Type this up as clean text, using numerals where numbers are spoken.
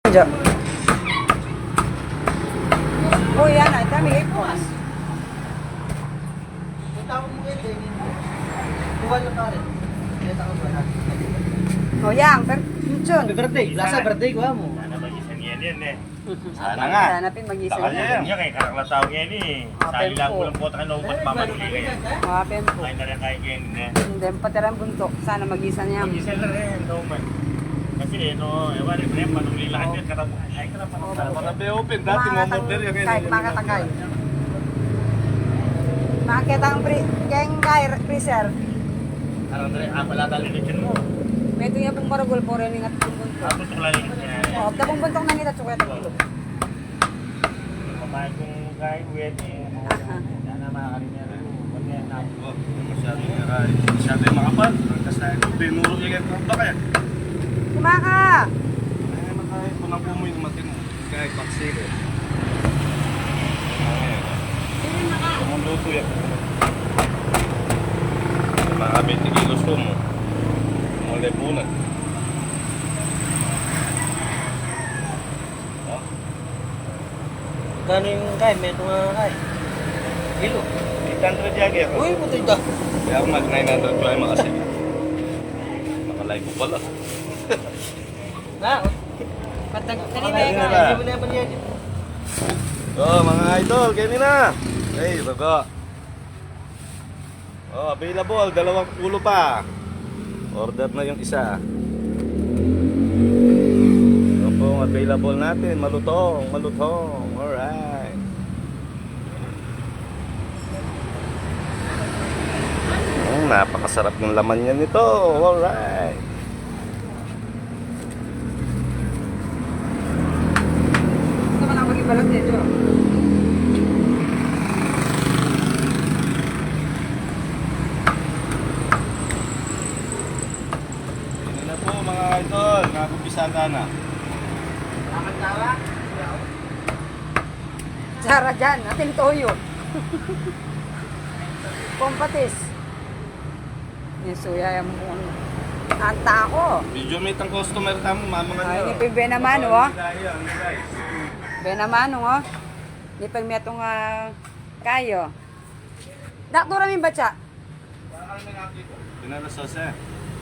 Diyan. Oh, yan ay dami ipos. Oh, yang, yun. Birthday, lasa birthday ko mo. Sana mag-isang yan eh. Sana nga. Hanapin mag-isa Takal niya. yan. Yan kay karaklatawag yan eh. Sali lang ko lang po tayo na upat mamaduli kayo. Hapin po. Kain na rin kayo yan eh. Hindi, patirang buntok. Sana mag-isa niya. Mag-isa na rin, no man. Kasi no, ewan rin, pre, manuli lang yan. Ay, karapan. Marabi open, dati mo order yan. Kahit makatagay. Makakita ang freezer. Karang rin, pala tali rin mo. Medyo niya pong maragol po rin ingat pong buntok. Tapos ito lang yan. Oh, tapong buntok na nila, tsukaya tapong. Mamahay kong kain, wet eh. Sana makakarin niya rin. Huwag niya na. Masyado yung makapal. Kasi ito, binuro yung ito. Baka yan. Kumaka! Ay, makahit ko na po mo yung matin mo. Kahit paksilo. Kumuluto yan. Mga 20 kilos ko mo. Mulai bulan. Kano yung kain? May ito nga kain. Kilo. 800 yagi ako. Uy, puto ito. Kaya ako mag-900 ko ay makasig. Nakalive ko pala. Ha? Kanina Ayun na ka. ba? Hindi mo na yaman yan. Oh, mga idol, ganyan na. Hey, bago. Oh, available, 2 kulo pa. Order na yung isa. Ito po ang available natin, malutong, malutong. Alright. Napakasarap ng laman niya nito. Alright. Ito ka na mag-ibalag dito. Ganyan na po mga idol, nakupisata na. Sara dyan, ating toyo. Pompatis. Yung suya yung anta ko. Medyo may tang customer tamo, mamangan Ay, nyo. ipigbe naman, oh. Ayan, guys. Be naman, oh. Di pag may itong kayo. Dakto ramin ba siya? Pinala sa